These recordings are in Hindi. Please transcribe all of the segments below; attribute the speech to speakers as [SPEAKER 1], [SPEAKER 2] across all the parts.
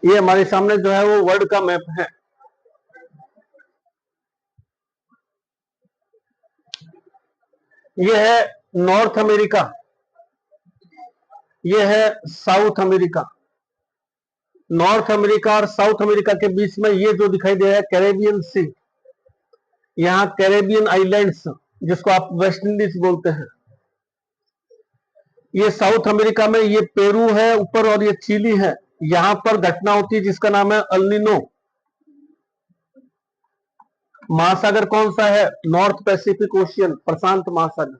[SPEAKER 1] ये हमारे सामने जो है वो वर्ल्ड का मैप है। ये है नॉर्थ अमेरिका, ये है साउथ अमेरिका। नॉर्थ अमेरिका और साउथ अमेरिका के बीच में ये जो दिखाई दे रहा है कैरेबियन सी, यहाँ कैरेबियन आइलैंड्स जिसको आप वेस्ट इंडीज बोलते हैं। ये साउथ अमेरिका में ये पेरू है ऊपर और ये चिली है। यहां पर घटना होती है जिसका नाम है एल नीनो। महासागर कौन सा है? नॉर्थ पैसिफिक ओशियन, प्रशांत महासागर।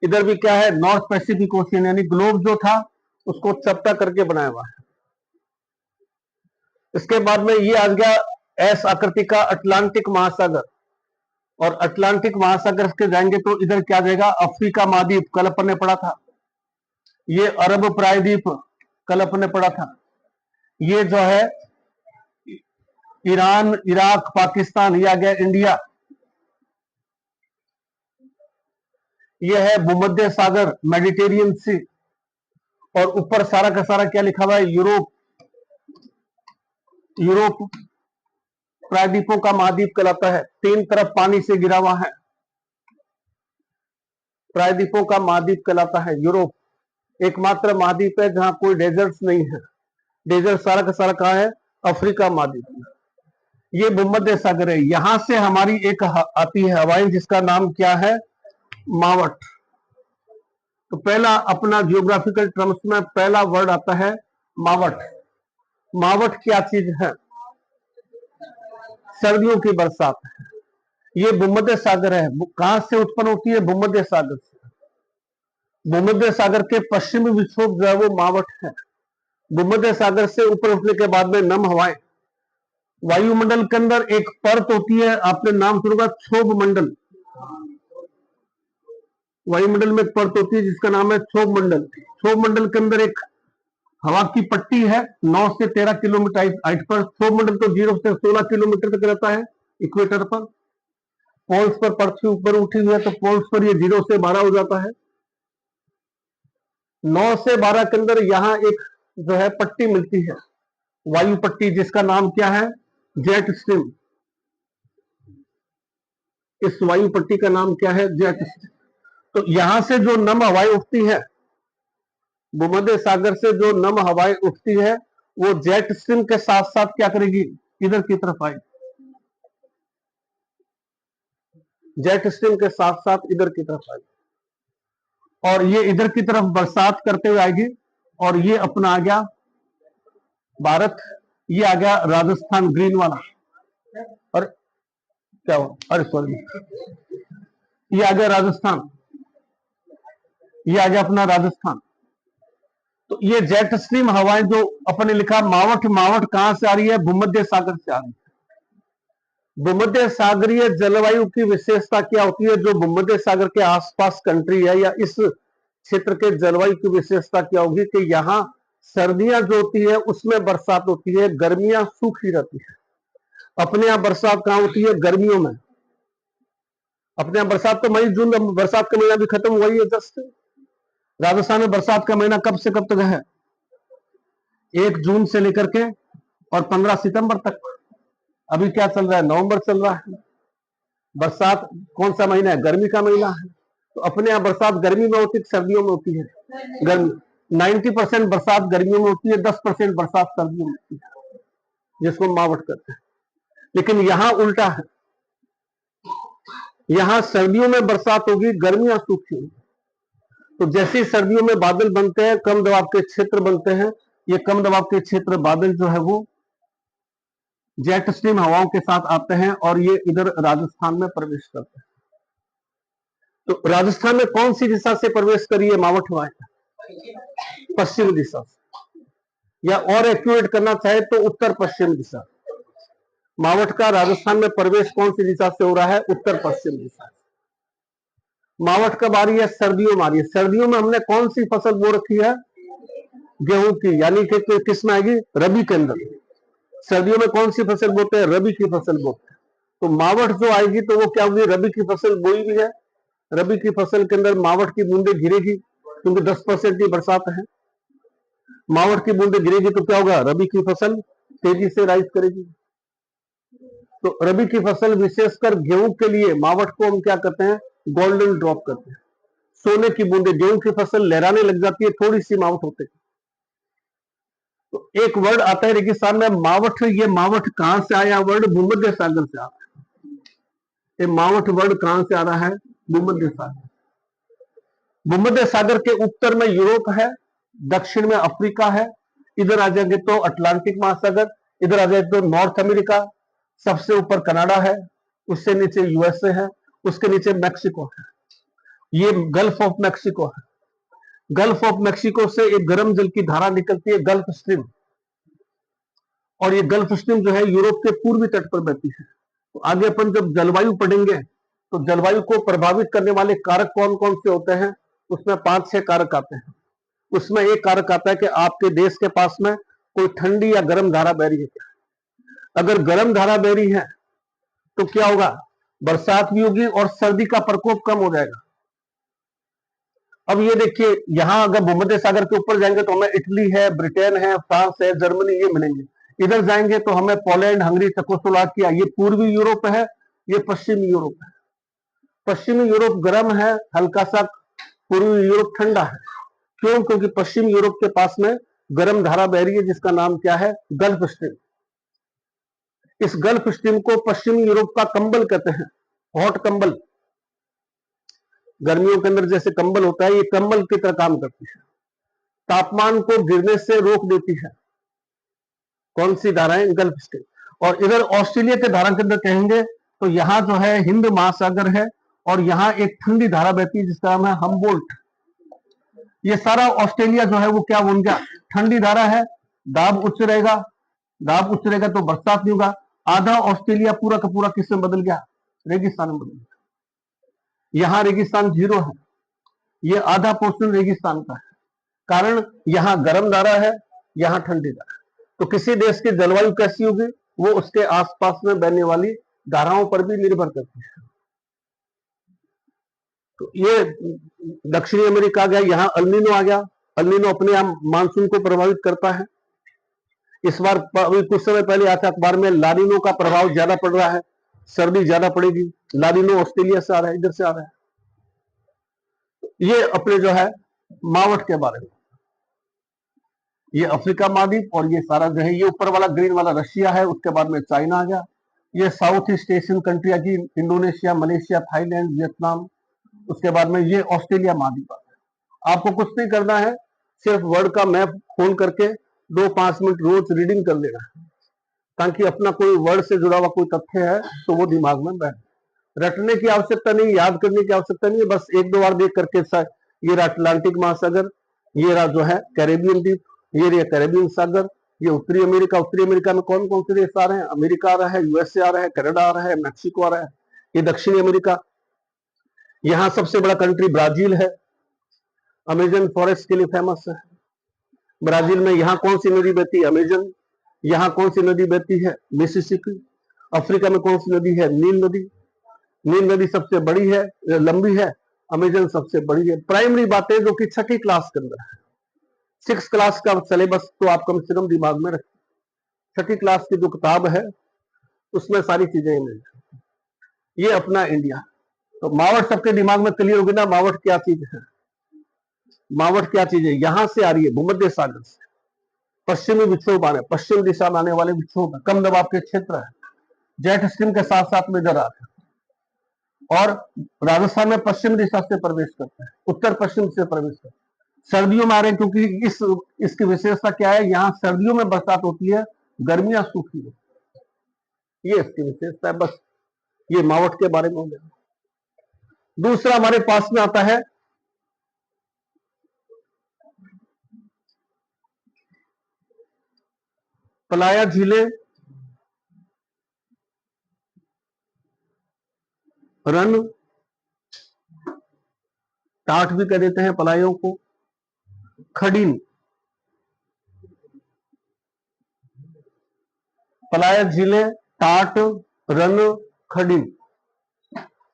[SPEAKER 1] इधर भी क्या है? नॉर्थ पैसिफिक ओशियन, यानी ग्लोब जो था उसको चपटा करके बनाया हुआ है। इसके बाद में ये आ गया एस आकृति का अटलांटिक महासागर, और अटलांटिक महासागर के जाएंगे तो इधर क्या जाएगा? अफ्रीका महाद्वीप, कल अपन ने पढ़ा था। ये अरब प्रायद्वीप, कल अपन ने पढ़ा था। ये जो है ईरान, इराक, पाकिस्तान, ये आ गया इंडिया। ये है भूमध्य सागर, मेडिटेरियन सी, और ऊपर सारा का सारा क्या लिखा हुआ है? यूरोप। यूरोप प्रायद्वीपों का महाद्वीप कहलाता है, तीन तरफ पानी से घिरा हुआ है। प्रायद्वीपों का महाद्वीप कहलाता है यूरोप। एकमात्र महाद्वीप है जहां कोई डेजर्ट्स नहीं है। डेजर्ट सारा का सारा कहां है? अफ्रीका महाद्वीप। ये भूमध्य सागर है। यहां से हमारी एक आती है हवाएं जिसका नाम क्या है? मावट। तो पहला अपना जियोग्राफिकल टर्म्स में पहला वर्ड आता है मावट। मावट क्या चीज है? सर्दियों की बरसात है। ये भूमध्य सागर है। कहां से उत्पन्न होती है? भूमध्य सागर से। भूमध्य सागर के पश्चिमी विक्षोभ जो है वो मावट है। भूमध्य सागर से ऊपर उठने के बाद में नम हवाएं, वायुमंडल के अंदर एक परत होती है, आपने नाम सुना, क्षोभ मंडल। वायुमंडल में एक परत होती है जिसका नाम है क्षोभ मंडल। क्षोभ मंडल के अंदर एक हवा की पट्टी है 9 से 13 किलोमीटर हाइट पर। क्षोभ मंडल तो 0 से 16 किलोमीटर तक रहता है इक्वेटर पर। पोल्स पर पृथ्वी ऊपर उठी हुई है तो पोल्स पर ये 0 से 12 हो जाता है। 9 से 12 के अंदर यहां एक जो है पट्टी मिलती है, वायु पट्टी, जिसका नाम क्या है? Jet stream. इस वायु पट्टी का नाम क्या है? Jet stream. तो यहां से जो नम हवाएं उठती है, भूमध्य सागर से जो नम हवाएं उठती है, वो जेट स्ट्रीम के साथ साथ क्या करेगी? इधर की तरफ आएगी। जेट स्ट्रीम के साथ साथ इधर की तरफ आएगी, और ये इधर की तरफ बरसात करते हुए आएगी। और ये अपना आ गया भारत, ये आ गया राजस्थान ग्रीन वाला। और क्या हुआ? अरे सॉरी, ये आ गया राजस्थान, ये आ गया अपना राजस्थान। तो ये जेट स्ट्रीम हवाएं जो अपने लिखा मावट, मावट कहां से आ रही है? भूमध्य सागर से आ रही है। भूमध्य सागरीय जलवायु की विशेषता क्या होती है? जो भूमध्य सागर के आसपास कंट्री है या इस क्षेत्र के जलवायु की विशेषता क्या होगी कि यहाँ सर्दियां जो होती है उसमें बरसात होती है, गर्मियां सूखी रहती है। अपने यहाँ बरसात कहां होती है? गर्मियों में। अपने यहाँ बरसात तो मई जून में, बरसात का महीना भी खत्म हुआ ही है जस्ट। राजस्थान में बरसात का महीना कब से कब तक है? 1 जून से लेकर के और 15 सितंबर तक। अभी क्या चल रहा है? नवंबर चल रहा है। बरसात कौन सा महीना है? गर्मी का महीना है। तो अपने यहाँ बरसात गर्मी में होती है, सर्दियों में होती है? गर्मी। 90% बरसात गर्मियों में होती है, 10% बरसात सर्दियों में होती है, जिसको मावट करते हैं। लेकिन यहां उल्टा है, यहां सर्दियों में बरसात होगी, गर्मियां सूखी होगी। तो जैसे ही सर्दियों में बादल बनते हैं, कम दबाव के क्षेत्र बनते हैं, ये कम दबाव के क्षेत्र बादल जो है वो जेट स्ट्रीम हवाओं के साथ आते हैं और ये इधर राजस्थान में प्रवेश करते हैं। तो राजस्थान में कौन सी दिशा से प्रवेश करी है मावठ हवाएं? पश्चिम दिशा से, या और एक्यूरेट करना चाहे तो उत्तर पश्चिम दिशा। मावठ का राजस्थान में प्रवेश कौन सी दिशा से हो रहा है? उत्तर पश्चिम दिशा से। मावठ कब आ रही है? सर्दियों में आ रही है। सर्दियों में हमने कौन सी फसल बो रखी है? गेहूं की, यानी कि किस में आएगी? रबी के अंदर। सर्दियों में कौन सी फसल बोते हैं? रबी की फसल बोते हैं। तो मावठ जो आएगी तो वो क्या होगी? रबी की फसल बोई भी है, रबी की फसल के अंदर मावठ की बूंदे गिरेगी क्योंकि 10% की बरसात है। मावठ की बूंदे गिरेगी तो क्या होगा, रबी की फसल तेजी से राइज करेगी। तो रबी की फसल विशेषकर गेहूं के लिए मावठ को हम क्या करते हैं, गोल्डन ड्रॉप करते हैं। सोने की बूंदे, गेहूं की फसल लहराने लग जाती है, थोड़ी सी मावठ होते हैं। तो एक वर्ड आता है रेगिस्तान में मावठ। ये मावठ कहां से आया वर्ड, भूमध्य सागर से आता है। ये मावठ वर्ड कहां से आ रहा है, भूमध्य सागर। भूमध्य सागर के उत्तर में यूरोप है, दक्षिण में अफ्रीका है, इधर आ जाएंगे तो अटलांटिक महासागर, इधर आ जाए तो नॉर्थ अमेरिका, सबसे ऊपर कनाडा है, उससे नीचे यूएसए है, उसके नीचे मैक्सिको है। ये गल्फ ऑफ मैक्सिको है। गल्फ ऑफ मैक्सिको से एक गर्म जल की धारा निकलती है, गल्फ स्ट्रीम। और ये गल्फ स्ट्रीम जो है यूरोप के पूर्वी तट पर बहती है। तो आगे अपन जब जलवायु पढ़ेंगे तो जलवायु को प्रभावित करने वाले कारक कौन कौन से होते हैं, उसमें 5-6 कारक आते हैं। उसमें एक कारक आता है कि आपके देश के पास में कोई ठंडी या गर्म धारा बह रही है क्या। अगर गर्म धारा बह रही है तो क्या होगा, बरसात भी होगी और सर्दी का प्रकोप कम हो जाएगा। अब ये देखिए, यहां अगर भूमध्य सागर के ऊपर जाएंगे तो हमें इटली है, ब्रिटेन है, फ्रांस है, जर्मनी, ये मिलेंगे। इधर जाएंगे तो हमें पोलैंड, हंगरी, चेकोस्लोवाकिया, ये पूर्वी यूरोप है, ये पश्चिमी यूरोप है। पश्चिमी यूरोप गर्म है हल्का सा, पूर्वी यूरोप ठंडा है। क्यों, क्योंकि पश्चिम यूरोप के पास में गर्म धारा बह रही है जिसका नाम क्या है, गल्फ स्ट्रीम। इस गल्फ स्ट्रीम को पश्चिमी यूरोप का कंबल कहते हैं, हॉट कंबल। गर्मियों के अंदर जैसे कंबल होता है, ये कंबल की तरह काम करती है, तापमान को गिरने से रोक देती है। कौन सी धाराएं, गल्फ स्ट्रीम। और इधर ऑस्ट्रेलिया के धारा के अंदर कहेंगे तो यहां जो है हिंद महासागर है और यहां एक ठंडी धारा बहती है जिसका नाम है हम्बोल्ट। ये सारा ऑस्ट्रेलिया जो है वो क्या बन गया, ठंडी धारा है, दाब उच्च रहेगा, दाब उच्च रहेगा तो बरसात नहीं होगा। आधा ऑस्ट्रेलिया पूरा का पूरा किस में बदल गया, रेगिस्तान में बदल गया। यहां रेगिस्तान 0 है, ये आधा पोर्शन रेगिस्तान का है। कारण यहां गर्म धारा है, यहां ठंडी धारा है। तो किसी देश की जलवायु कैसी होगी, वो उसके आसपास में बहने वाली धाराओं पर भी निर्भर करती है। तो ये दक्षिणी अमेरिका आ गया, यहां अल्नीनो आ गया। अल्नीनो अपने यहां मानसून को प्रभावित करता है। इस बार कुछ समय पहले आता अखबार में लानिनो का प्रभाव ज्यादा पड़ रहा है, सर्दी ज्यादा पड़ेगी। लानिनो ऑस्ट्रेलिया से आ रहा है, इधर से आ रहा है। ये अपने जो है मावठ के बारे में, ये अफ्रीका महाद्वीप और ये सारा जो है, ये ऊपर वाला ग्रीन वाला रशिया है, उसके बाद में चाइना आ गया। ये साउथ ईस्ट एशियन कंट्री आ गई, इंडोनेशिया, मलेशिया, थाईलैंड, वियतनाम। उसके बाद में ये ऑस्ट्रेलिया महाद्वीप आ गया। आपको कुछ नहीं करना है, सिर्फ वर्ड का मैप खोल करके 2-5 मिनट रोज रीडिंग कर लेना है, ताकि अपना कोई वर्ड से जुड़ा हुआ कोई तथ्य है तो वो दिमाग में बैठ। रटने की आवश्यकता नहीं, याद करने की आवश्यकता नहीं है, बस 1-2 बार देख करके ये रहा अटलांटिक महासागर, ये रहा जो है कैरेबियन द्वीप, ये रहा कैरेबियन सागर, ये उत्तरी अमेरिका। उत्तरी अमेरिका में कौन कौन से देश आ रहे हैं, अमेरिका आ रहा है, यूएसए आ रहा है, कनाडा आ रहा है, मैक्सिको आ रहा है। ये दक्षिणी अमेरिका, यहां सबसे बड़ा कंट्री ब्राजील है, अमेजन फॉरेस्ट के लिए फेमस है। ब्राजील में यहां कौन सी नदी बहती है, अमेजन। यहां कौन सी नदी बहती है, मिसिसिपी। अफ्रीका में कौन सी नदी है, नील नदी। नील नदी सबसे बड़ी है, लंबी है, अमेजन सबसे बड़ी है। प्राइमरी बातें जो कि 6ठी क्लास के अंदर है, 6 क्लास का सिलेबस तो आप कम से कम दिमाग में रखें। 6ठी क्लास की जो किताब है उसमें सारी चीजें मिल। ये अपना इंडिया। तो मावठ सबके दिमाग में क्लियर होगी ना, मावठ क्या चीज है। मावठ क्या चीज है, यहां से आ रही है भूमध्य सागर से, पश्चिमी विक्षोभ आने, पश्चिम दिशा में आने वाले विक्षोभ है, कम दबाव के क्षेत्र है, जेट स्ट्रीम के साथ साथ में इधर आ रहे हैं और राजस्थान में पश्चिम दिशा से प्रवेश करते हैं, उत्तर पश्चिम से प्रवेश करते हैं। सर्दियों में आ रहे हैं क्योंकि इसकी विशेषता क्या है, यहाँ सर्दियों में बरसात होती है, गर्मियां सूखी होती है, ये इसकी विशेषता है। बस ये मावठ के बारे में हो गया। दूसरा हमारे पास में आता है पलाया झीलें, रन, टाट भी कह देते हैं पलायों को, खडीन। पलाया झीलें, टाट, रन, खडीन।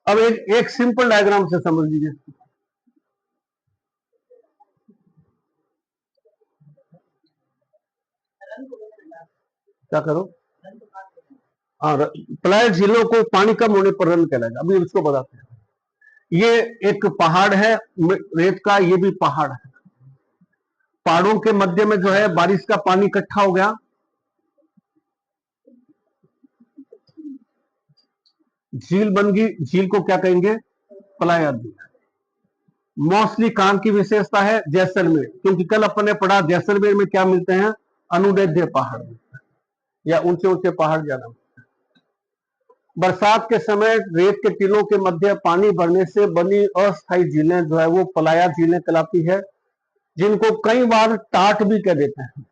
[SPEAKER 1] अब एक सिंपल डायग्राम से समझ लीजिए। क्या करो? हाँ, पलायन झीलों को पानी कम होने पर रन कहलाएगा। अभी इसको बताते हैं। ये एक पहाड़ है रेत का, ये भी पहाड़ है। पहाड़ों के मध्य में जो है बारिश का पानी इकट्ठा हो गया, झील बन गई। झील को क्या कहेंगे? पलायन झील। मोस्टली कहां की विशेषता है? जैसलमेर, क्योंकि कल अपन ने पढ़ा जैसलमेर में क्या मिलते हैं? अनुदैर्ध्य पहाड़ या ऊंचे ऊंचे पहाड़ ज्यादा। बरसात के समय रेत के टीलों के मध्य पानी भरने से बनी अस्थायी झीलें जो है वो पलाया झीलें कहलाती है, जिनको कई बार टाट भी कह देते हैं।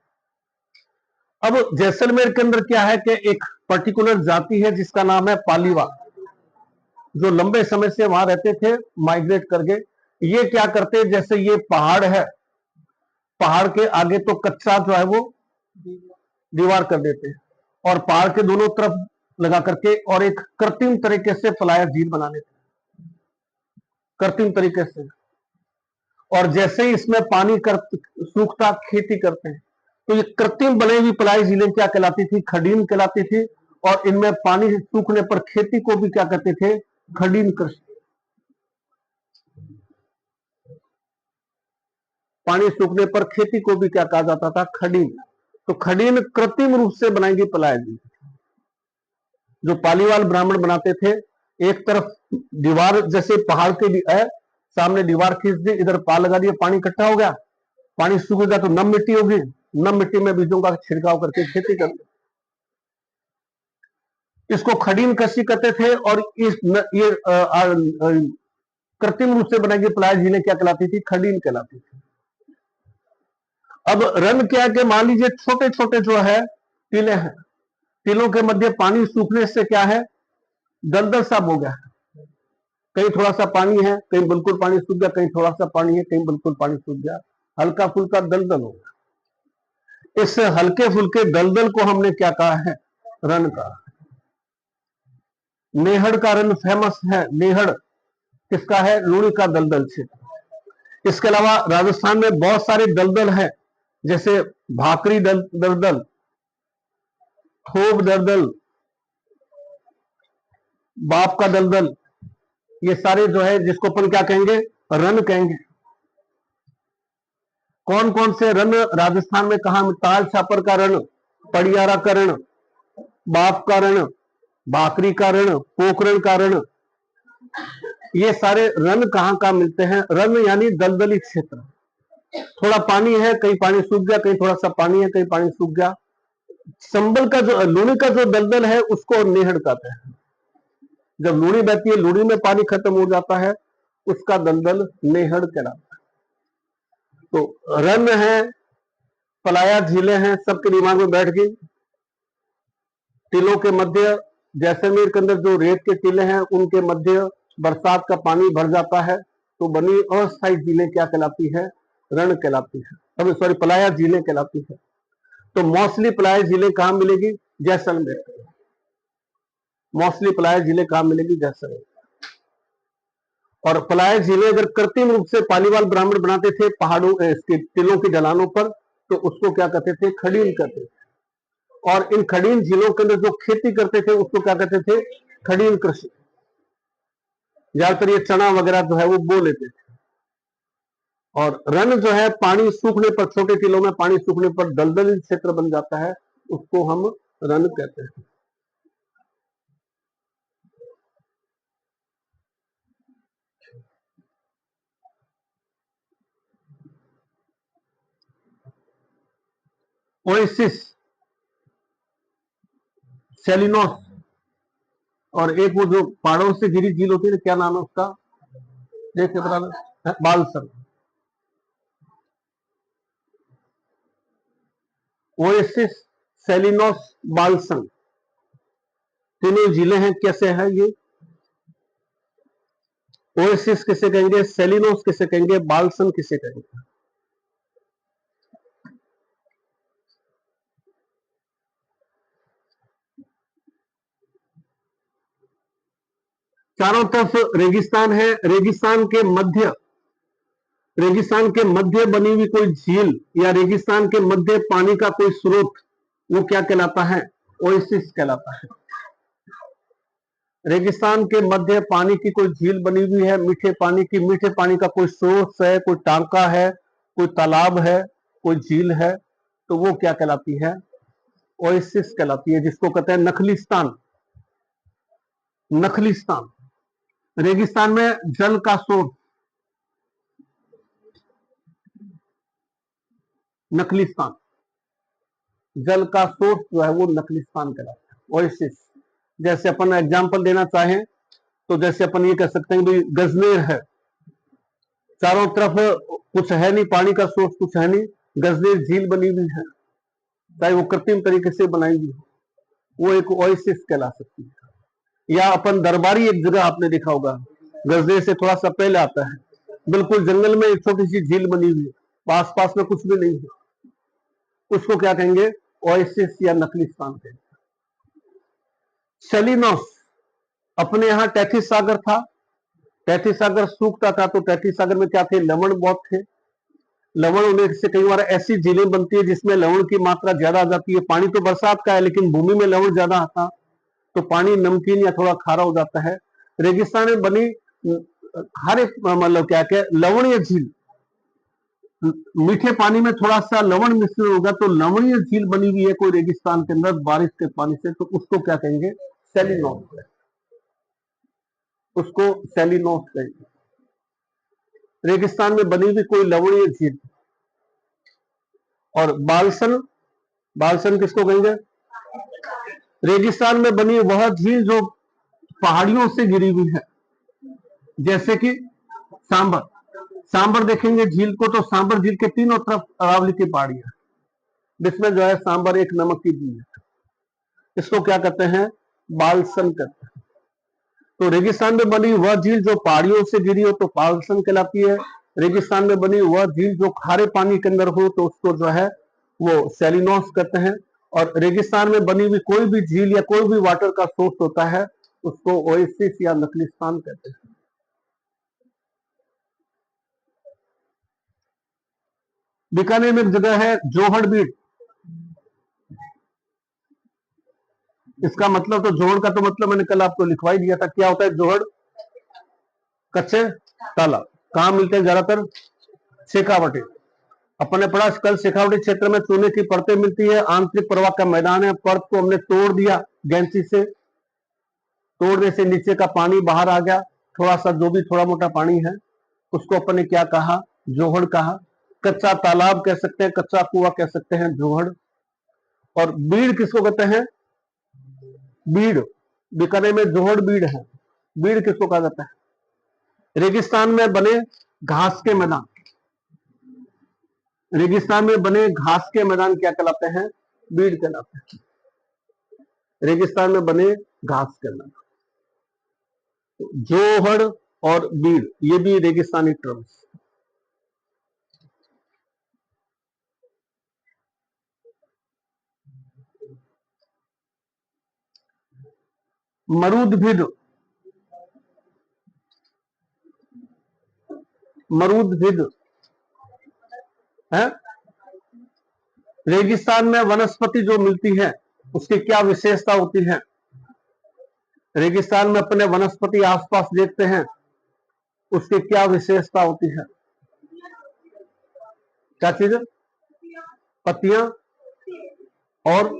[SPEAKER 1] अब जैसलमेर के अंदर क्या है कि एक पर्टिकुलर जाति है जिसका नाम है पालीवाल, जो लंबे समय से वहां रहते थे माइग्रेट करके। ये क्या करते, जैसे ये पहाड़ है, पहाड़ के आगे तो कच्चा जो है वो दीवार कर देते हैं और पहाड़ के दोनों तरफ लगा करके और एक कृत्रिम तरीके से पलाया झील बना लेते हैं, कृत्रिम तरीके से। और जैसे ही इसमें पानी सूखता खेती करते हैं, तो ये कृत्रिम बनी हुई पलाई झीलें क्या कहलाती थी? खडीन कहलाती थी। और इनमें पानी सूखने पर खेती को भी क्या कहते थे? खडीन कृषि। पानी सूखने पर खेती को भी क्या कहा जाता था? खडीन। तो खडीन कृत्रिम रूप से बनाई गई पलाई झील, जो पालीवाल ब्राह्मण बनाते थे। एक तरफ दीवार जैसे पहाड़ के लिए है, सामने दीवार खींच दी, इधर पाल लगा दिया, पानी इकट्ठा हो गया, पानी सूख गया तो नम मिट्टी होगी, नम मिट्टी में बीजों का छिड़काव करके खेती करते, इसको खडीन कृषि कहते थे। और ये कृत्रिम रूप से बनाई गई पलायन झीलें क्या कहलाती थी? खडीन कहलाती थी। अब रन क्या है कि मान लीजिए छोटे छोटे जो है टीले हैं, टीलों के मध्य पानी सूखने से क्या है? दलदल सा हो गया, कहीं थोड़ा सा पानी है, कहीं बिल्कुल पानी सूख गया, कहीं थोड़ा सा पानी है, कहीं बिल्कुल पानी सूख गया, हल्का फुल्का दलदल हो गया। इस हल्के फुल्के दलदल को हमने क्या कहा है? रन कहा। नेहड़ का रन फेमस है। नेहड़ किसका है? लूणी का दलदल क्षेत्र। इसके अलावा राजस्थान में बहुत सारे दलदल हैं, जैसे भाकरी दलदल, थोब दलदल, बाप का दलदल, ये सारे जो है जिसको अपन क्या कहेंगे? रन कहेंगे। कौन कौन से रन राजस्थान में कहा? ताल छापर का रण, पड़ियारा का रण, बाप का रण, भाकरी का रण, पोखरण का रण, ये सारे रन कहां का मिलते हैं? रन यानी दलदली क्षेत्र, थोड़ा पानी है, कहीं पानी सूख गया, कहीं थोड़ा सा पानी है, कहीं पानी सूख गया। संबल का जो लूणी का जो दलदल है उसको नेहड़ कहते हैं। जब लूणी बहती है, लूणी में पानी खत्म हो जाता है, उसका दलदल नेहड़ कहलाता है। तो रन है, पलाया झीलें हैं, सबके दिमाग में बैठ गई। टीलों के मध्य, जैसलमेर के अंदर जो रेत के टीले हैं उनके मध्य बरसात का पानी भर जाता है, तो बनी अस्थायी झीलें क्या कहलाती है? रण कहलाती है। अब सॉरी, पलाया झीलें कहलाती है। तो मोस्टली पलाया झीलें कहां मिलेगी? जैसलमेर। मोस्टली पलाया झीलें कहां मिलेगी? जैसलमेर। और पलाया झीलें अगर कृत्रिम रूप से पालीवाल ब्राह्मण बनाते थे पहाड़ों इसके टीलों की ढलानों पर, तो उसको क्या कहते थे? खडीन कहते थे। और इन खडीन झीलों के अंदर जो खेती करते थे उसको क्या कहते थे? खडीन कृषि। ज्यादातर ये चना वगैरह जो है वो बो लेते थे। और रन जो है पानी सूखने पर, छोटे टीलों में पानी सूखने पर दलदली क्षेत्र बन जाता है, उसको हम रन कहते हैं। ओएसिस, सेलिनोस, और एक वो जो पहाड़ों से घिरी झील होती है, क्या नाम है उसका? देख के बता। बालसर। ओएसिस, सेलिनोस, बालसन, तीनों झीलें हैं। कैसे है ये? ओएसिस किसे कहेंगे? सेलिनोस किसे कहेंगे? बालसन किसे कहेंगे? चारों तरफ रेगिस्तान है, रेगिस्तान के मध्य बनी हुई कोई झील या रेगिस्तान के मध्य पानी का कोई स्रोत, वो क्या कहलाता है? ओएसिस कहलाता है। रेगिस्तान के मध्य पानी की कोई झील बनी हुई है, मीठे पानी की, मीठे पानी का कोई सोर्स है, कोई टांका है, कोई तालाब है, कोई झील है, तो वो क्या कहलाती है? ओएसिस कहलाती है, जिसको कहते हैं नखलिस्तान। नखलिस्तान। रेगिस्तान में जल का सोर्स नखलिस्तान, जल का सोर्स जो है वो नखलिस्तान कहलाता है, ओएसिस। जैसे अपन एग्जांपल देना चाहें तो जैसे अपन ये कह सकते हैं भाई गजनेर है, चारों तरफ कुछ है नहीं, पानी का सोर्स कुछ है नहीं, गजनेर झील बनी हुई है, चाहे वो कृत्रिम तरीके से बनाई हुई हो, वो एक ओएसिस कहला सकती है। या अपन दरबारी एक जगह आपने देखा होगा, गजनेर से थोड़ा सा पहले आता है, बिल्कुल जंगल में एक छोटी सी झील बनी हुई है, आस पास में कुछ भी नहीं है, उसको क्या कहेंगे? ओएसिस या नखलिस्तान कहेंगे। सेलिनोस, अपने यहाँ टैथिस सागर था, टैथिस सागर सूखता था तो टैथिस सागर में क्या थे? लवण बहुत थे। लवण होने से कई बार ऐसी झीलें बनती है जिसमें लवण की मात्रा ज्यादा आ जाती है। पानी तो बरसात का है लेकिन भूमि में लवण ज्यादा आता तो पानी नमकीन या थोड़ा खारा हो जाता है। रेगिस्तान में बनी हर एक मतलब क्या क्या लवणीय झील, मीठे पानी में थोड़ा सा लवण मिश्रण होगा तो लवणीय झील बनी हुई है कोई रेगिस्तान के अंदर बारिश के पानी से, तो उसको क्या कहेंगे? सेलिनोस। उसको सेलिनोस कहेंगे। रेगिस्तान में बनी हुई कोई लवणीय झील। और बालसन, बालसन किसको कहेंगे? रेगिस्तान में बनी वह झील जो पहाड़ियों से गिरी हुई है, जैसे कि सांबर। सांबर देखेंगे झील को तो सांबर झील के तीनों तरफ अरावली की पहाड़ियां, जिसमें जो है सांबर एक नमक की झील है, इसको क्या कहते हैं? बालसन कहते हैं। तो रेगिस्तान में बनी वह झील जो पहाड़ियों से गिरी हो तो बालसन कहलाती है। रेगिस्तान में बनी वह झील जो खारे पानी के अंदर हो तो उसको जो है वो सेलिनोस कहते हैं। और रेगिस्तान में बनी हुई कोई भी झील या कोई भी वाटर का सोर्स होता है उसको ओएसिस या नखलिस्तान कहते हैं। बीकानेर में एक जगह है जोहड़ बीड़, इसका मतलब तो जोहड़ का तो मतलब मैंने कल आपको लिखवाई दिया था। क्या होता है जोहड़? कच्चे तालाब। कहां मिलते हैं ज्यादातर? शेखावटी। अपन ने पढ़ा कल शेखावटी क्षेत्र में चूने की परतें मिलती है, आंतरिक प्रवाह का मैदान है, परत को हमने तोड़ दिया गैंची से, तोड़ने से नीचे का पानी बाहर आ गया, थोड़ा सा जो भी थोड़ा मोटा पानी है उसको अपन ने क्या कहा? जोहड़ कहा। कच्चा तालाब कह सकते हैं, कच्चा कुआं कह सकते हैं, जोहड़। और बीड़ किसको कहते हैं? बीड़। बीकानेर में जोहड़ बीड़ है, बीड़ किसको कहा जाता है? रेगिस्तान में बने घास के मैदान, रेगिस्तान में बने घास के मैदान क्या कहलाते हैं? बीड़ कहलाते हैं। रेगिस्तान में बने घास के मैदान, जोहड़ और बीड़ ये भी रेगिस्तानी टर्म्स। मरूदभिद, मरूदभिद है रेगिस्तान में वनस्पति जो मिलती है उसकी क्या विशेषता होती है? रेगिस्तान में अपने वनस्पति आसपास देखते हैं, उसकी क्या विशेषता होती है? क्या चीज? पत्तियां। और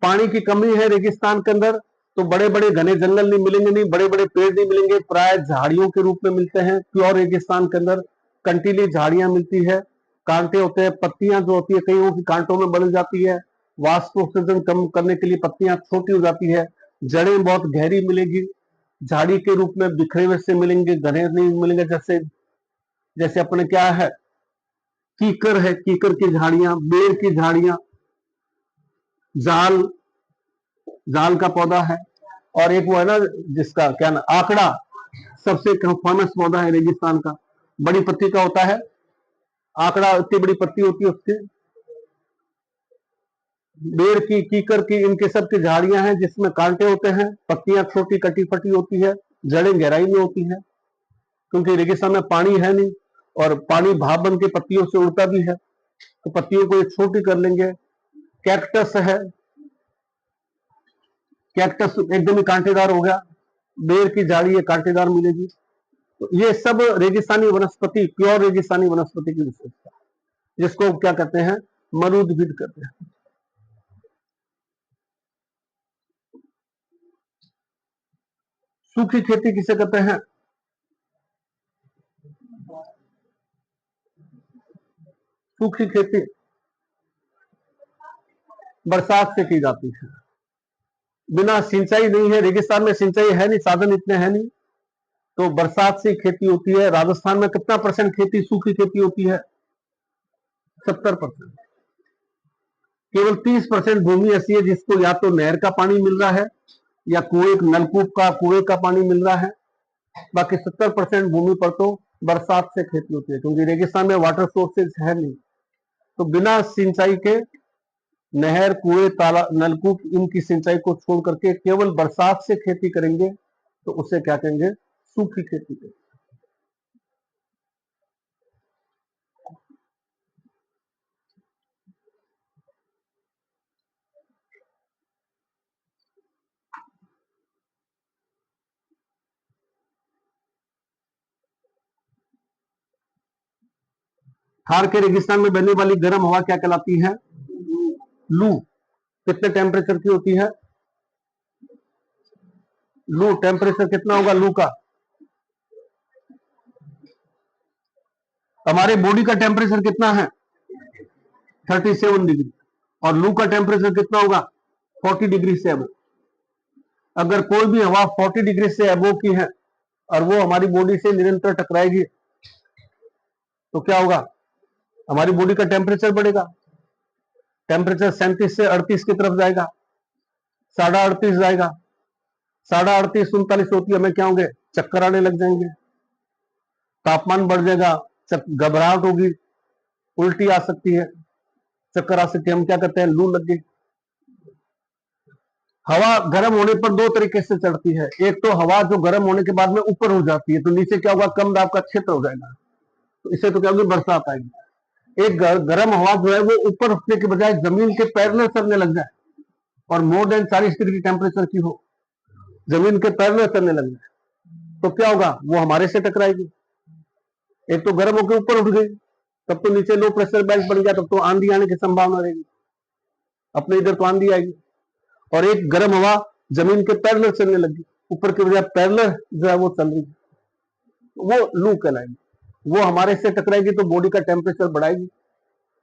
[SPEAKER 1] पानी की कमी है रेगिस्तान के अंदर तो बड़े बड़े घने जंगल नहीं मिलेंगे, नहीं बड़े बड़े पेड़ नहीं मिलेंगे, प्राय झाड़ियों के रूप में मिलते हैं। प्योर रेगिस्तान के अंदर कंटीली झाड़ियां मिलती है, कांटे होते हैं, पत्तियां जो होती है कई की कांटों में बदल जाती है, वाष्पोत्सर्जन कम करने के लिए पत्तियां छोटी हो जाती है, जड़ें बहुत गहरी मिलेगी, झाड़ी के रूप में बिखरे हुए से मिलेंगे, घने नहीं मिलेंगे। जैसे जैसे अपने क्या है, कीकर है, कीकर की झाड़ियां, बेर की झाड़ियां, जाल, जाल का पौधा है, और एक वो है ना जिसका क्या ना आंकड़ा, सबसे फेमस पौधा है रेगिस्तान का, बड़ी पत्ती का होता है आंकड़ा, इतनी बड़ी पत्ती होती है उसकी। बेर की, कीकर की, इनके सब की झाड़ियां हैं जिसमें कांटे होते हैं, पत्तियां छोटी कटी फटी होती है, जड़ें गहराई में होती है, क्योंकि रेगिस्तान में पानी है नहीं और पानी भाप बन के पत्तियों से उड़ता भी है, तो पत्तियों को ये छोटी कर लेंगे कैक्टस है, कैक्टस एकदम ही कांटेदार हो गया, बेर की झाड़ी ये कांटेदार मिलेगी। तो ये सब रेगिस्तानी वनस्पति, प्योर रेगिस्तानी वनस्पति की विशेषता, जिसको क्या कहते हैं, मरुद्भिद कहते हैं। सूखी खेती किसे कहते हैं? सूखी खेती बरसात से की जाती है, बिना सिंचाई नहीं है, रेगिस्तान में सिंचाई है नहीं, साधन इतने हैं नहीं, तो बरसात से खेती होती है। राजस्थान में कितना % खेती सूखी खेती होती है? 70%। केवल 30% भूमि ऐसी है जिसको या तो नहर का पानी मिल रहा है या कुएं का पानी मिल रहा है। बाकी 70% भूमि पर तो बरसात से खेती होती है, क्योंकि रेगिस्तान में वाटर सोर्सेज है नहीं। तो बिना सिंचाई के नहर, कुएं, तालाब, नलकूप, इनकी सिंचाई को छोड़ करके केवल बरसात से खेती करेंगे तो उसे क्या कहेंगे? सूखी खेती करेंगे। थार के रेगिस्तान में बहने वाली गर्म हवा क्या कहलाती है? लू। कितने टेम्परेचर की होती है लू? टेम्परेचर कितना होगा लू का? हमारे बॉडी का टेम्परेचर कितना है? 37 डिग्री। और लू का टेम्परेचर कितना होगा? 40 डिग्री से अबो। अगर कोई भी हवा 40 डिग्री से अबो की है और वो हमारी बॉडी से निरंतर टकराएगी तो क्या होगा? हमारी बॉडी का टेम्परेचर बढ़ेगा। टेम्परेचर 37 से 38 की तरफ जाएगा, 38.5 जाएगा, 38.5 39 होती है, हमें क्या होंगे? चक्कर आने लग जाएंगे, तापमान बढ़ जाएगा, घबराहट होगी, उल्टी आ सकती है, चक्कर आ सकती है। हम क्या कहते हैं? लू लग गई। हवा गर्म होने पर दो तरीके से चढ़ती है। एक तो हवा जो गर्म होने के बाद में ऊपर हो जाती है, तो नीचे क्या होगा? कम दाब का क्षेत्र हो जाएगा, तो इससे तो क्या होगी? बरसात आएगी। एक गर्म हवा जो है वो ऊपर उठने के बजाय जमीन के पैरेलल चलने लग जाए और मोर देन 40 डिग्री टेम्परेचर की हो, जमीन के पैरेलल चलने लग जाए, तो क्या होगा? वो हमारे से टकराएगी। एक तो गर्म होकर ऊपर उठ गई, तब तो नीचे लो प्रेशर बेल्ट बन गया, तब तो आंधी आने की संभावना रहेगी, अपने इधर तो आंधी आएगी। और एक गर्म हवा जमीन के पैरेलल चलने लगी, ऊपर के बजाय पैरेलल जो है वो चल रही, वो लू कहलाएगी। वो हमारे से टकराएगी तो बॉडी का टेम्परेचर बढ़ाएगी।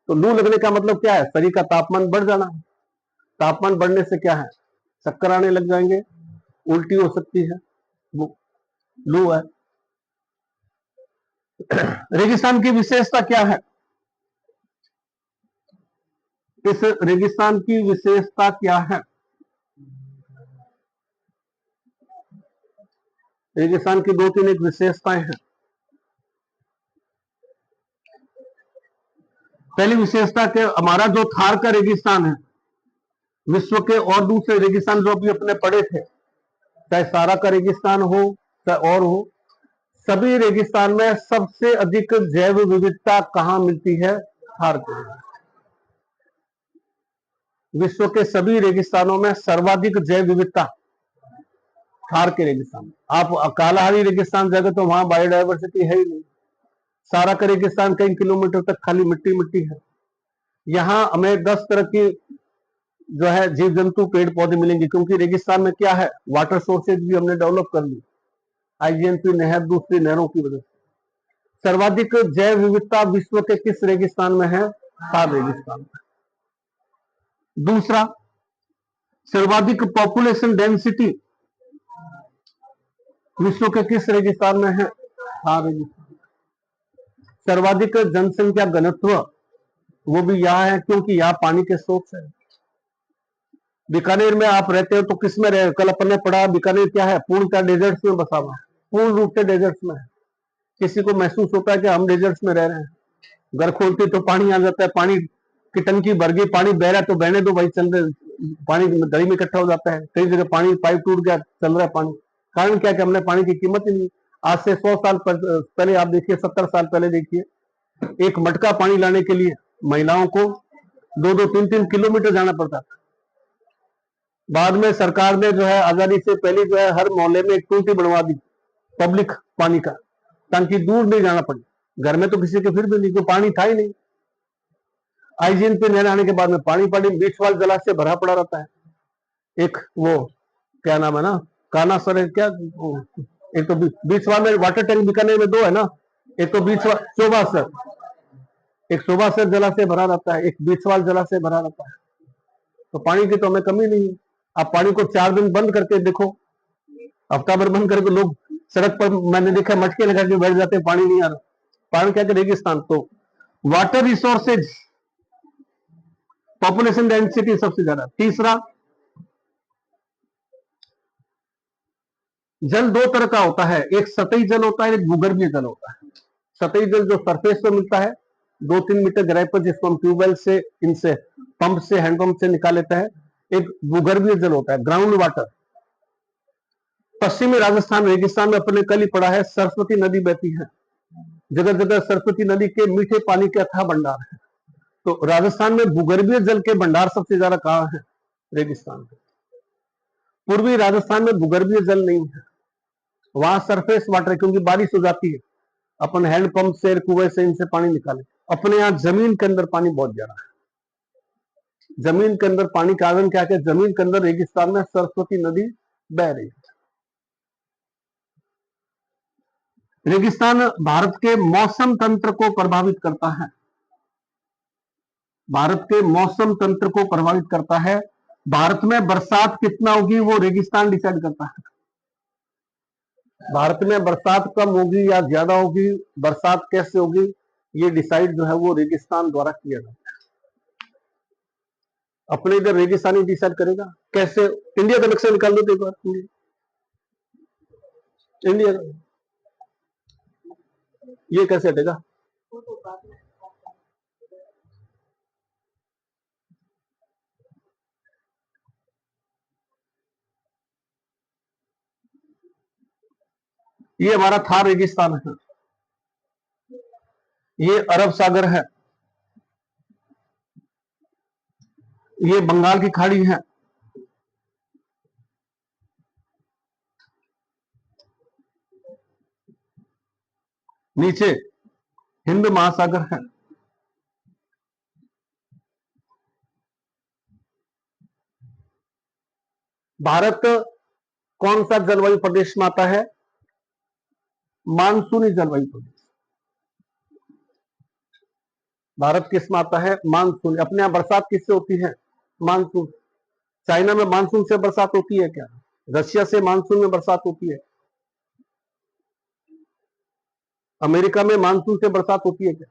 [SPEAKER 1] तो लू लगने का मतलब क्या है? शरीर का तापमान बढ़ जाना। तापमान बढ़ने से क्या है? चक्कर आने लग जाएंगे, उल्टी हो सकती है, वो लू है। रेगिस्तान की विशेषता क्या है? इस रेगिस्तान की विशेषता क्या है? रेगिस्तान की 2-3 एक विशेषताएं हैं। पहली विशेषता के हमारा जो थार का रेगिस्तान है, विश्व के और दूसरे रेगिस्तान जो भी अपने पड़े थे, चाहे सारा का रेगिस्तान हो चाहे और हो, सभी रेगिस्तान में सबसे अधिक जैव विविधता कहां मिलती है? थार के। विश्व के सभी रेगिस्तानों में सर्वाधिक जैव विविधता थार के रेगिस्तान में। आप कालाहारी रेगिस्तान जाएंगे तो वहां बायोडायवर्सिटी है ही नहीं। सारा का रेगिस्तान कई किलोमीटर तक खाली मिट्टी मिट्टी है। यहाँ हमें 10 तरह की जो है जीव जंतु, पेड़ पौधे मिलेंगे, क्योंकि रेगिस्तान में क्या है? वाटर सोर्सेज भी हमने डेवलप कर ली, आईजीएनपी नहर, दूसरी नहरों की वजह से। सर्वाधिक जैव विविधता विश्व के किस रेगिस्तान में है? थार रेगिस्तान में। दूसरा, सर्वाधिक पॉपुलेशन डेंसिटी विश्व के किस रेगिस्तान में है? थार रेगिस्तान। सर्वाधिक जनसंख्या घनत्व वो भी यहाँ है, क्योंकि यहाँ पानी के स्रोत है। बीकानेर में आप रहते हो तो किस में रहे? कल अपन ने पढ़ा, बीकानेर क्या है? पूर्णतः डेजर्ट्स में बसा हुआ है, पूर्ण रूप से डेजर्ट्स में है। किसी को महसूस होता है कि हम डेजर्ट्स में रह रहे हैं? घर खोलते तो पानी आ जाता है, पानी की टंकी भर गई, पानी बह रहा है तो बहने दो भाई, चल रहे, पानी दरी में इकट्ठा हो जाता है। कई जगह पानी पाइप टूट गया, चल रहा है पानी। कारण क्या? कि हमने पानी की कीमत ही नहीं। आज से 100 साल पहले आप देखिए, 70 साल पहले देखिए, एक मटका पानी लाने के लिए महिलाओं को 2-2, 3-3 किलोमीटर जाना पड़ता था। बाद में सरकार ने जो है आजादी से पहले जो है हर मोहल्ले में एक टूटी बनवा दी पब्लिक पानी का, ताकि दूर नहीं जाना पड़े। घर में तो किसी के फिर भी नहीं, तो पानी था ही नहीं। आईजीएन पे नहर आने के बाद में पानी बीचवाल जलाशय भरा पड़ा रहता है। एक वो क्या नाम है ना, कानासर है क्या, एक तो बीचवाल में वाटर टैंक बीकानेर में 2 है ना, एक तो बीचवाल चौबासर, एक चौबासर जलाशय भरा रहता है, एक बीचवाल जलाशय भरा रहता है। तो पानी की तो हमें कमी नहीं है। आप पानी को 4 दिन बंद करके देखो, हफ्ता भर बंद करके लोग सड़क पर मैंने देखा मटके लगा के बैठ जाते हैं, पानी नहीं आ रहा। पानी क्या रेगिस्तान। तो वाटर रिसोर्सेज, पॉपुलेशन डेंसिटी सबसे ज्यादा। तीसरा, जल 2 तरह का होता है, एक सतही जल होता है, एक भूगर्भीय जल होता है। सतही जल जो सरफेस पर मिलता है 2-3 मीटर गहराई पर, जिसको हम ट्यूबवेल से, इनसे पंप से, हैंडपंप से निकाल लेते हैं। एक भूगर्भीय जल होता है, ग्राउंड वाटर। पश्चिमी राजस्थान रेगिस्तान में अपने कल ही पड़ा है, सरस्वती नदी बहती है, जगह जगह सरस्वती नदी के मीठे पानी के अथाह भंडार है। तो राजस्थान में भूगर्भीय जल के भंडार सबसे ज्यादा कहां है? रेगिस्तान में। पूर्वी राजस्थान में भूगर्भीय जल नहीं है, वहां सरफेस वाटर, क्योंकि बारिश हो जाती है, अपन हैंडपंप से, कुएं से इनसे पानी निकाले। अपने यहां जमीन के अंदर पानी बहुत ज्यादा है। जमीन के अंदर पानी का कारण क्या है? जमीन के अंदर रेगिस्तान में सरस्वती नदी बह रही है। रेगिस्तान भारत के मौसम तंत्र को प्रभावित करता है। भारत के मौसम तंत्र को प्रभावित करता है। भारत में बरसात कितना होगी वो रेगिस्तान डिसाइड करता है। भारत में बरसात कम होगी या ज्यादा होगी, बरसात कैसे होगी, ये डिसाइड जो है वो रेगिस्तान द्वारा किया जाता है। अपने इधर रेगिस्तानी डिसाइड करेगा कैसे? इंडिया का नक्शा निकाल दो एक बार। इंडिया ये कैसे हटेगा? ये हमारा थार रेगिस्तान है, ये अरब सागर है, ये बंगाल की खाड़ी है, नीचे हिंद महासागर है। भारत कौन सा जलवायु प्रदेश में आता है? मानसूनी जलवायु प्रदेश। भारत किस में आता है? मानसून। अपने यहां बरसात किससे होती है? मानसून। चाइना में मानसून से बरसात होती है क्या? रशिया से मानसून में बरसात होती है? अमेरिका में मानसून से बरसात होती है क्या?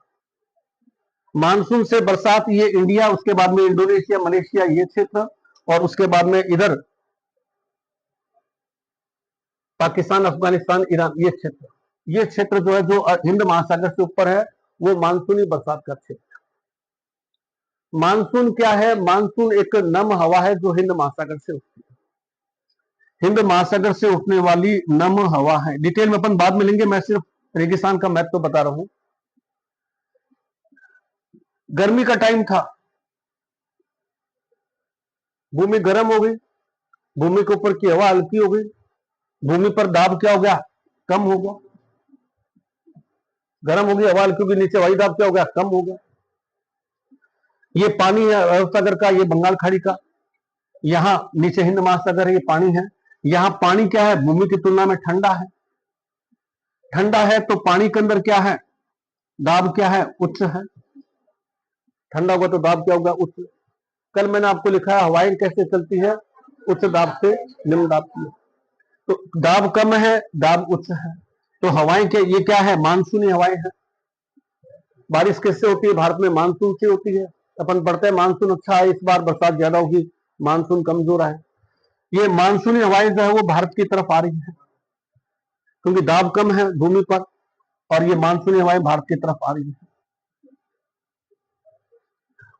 [SPEAKER 1] मानसून से बरसात ये इंडिया, उसके बाद में इंडोनेशिया, मलेशिया, ये क्षेत्र, और उसके बाद में इधर पाकिस्तान, अफगानिस्तान, ईरान, ये क्षेत्र जो है, जो हिंद महासागर से ऊपर है, वो मानसूनी बरसात का क्षेत्र। मानसून क्या है? मानसून एक नम हवा है जो हिंद महासागर से उठती है। हिंद महासागर से उठने वाली नम हवा है। डिटेल में अपन बाद में लेंगे, मैं सिर्फ रेगिस्तान का मैप तो बता रहा हूं। गर्मी का टाइम था, भूमि गर्म हो गई, भूमि के ऊपर की हवा हल्की हो गई, भूमि पर दाब क्या हो गया? कम हो गया। गर्म हो गई हवा हल्की हो गई, नीचे वायु दाब क्या हो गया? कम हो गया। ये पानी है अरब सागर का, ये बंगाल खाड़ी का, यहां नीचे हिंद महासागर है, ये पानी है। यहां पानी क्या है? भूमि की तुलना में ठंडा है। ठंडा है तो पानी के अंदर क्या है? दाब क्या है? उच्च है। ठंडा होगा तो दाब क्या होगा? उच्च। कल मैंने आपको लिखा है हवाएं कैसे चलती है? उच्च दाब से निम्न दाब की। तो दाब कम है, दाब उच्च है, तो हवाएं क्या? ये क्या है? मानसूनी हवाएं हैं। बारिश किससे होती है? भारत में मानसून से होती है। अपन पढ़ते हैं मानसून अच्छा है, इस बार बरसात ज्यादा होगी, मानसून कमजोर है। ये मानसूनी हवाएं जो है वो भारत की तरफ आ रही है, क्योंकि दाब कम है भूमि पर, और ये मानसूनी हवाएं भारत की तरफ आ रही है।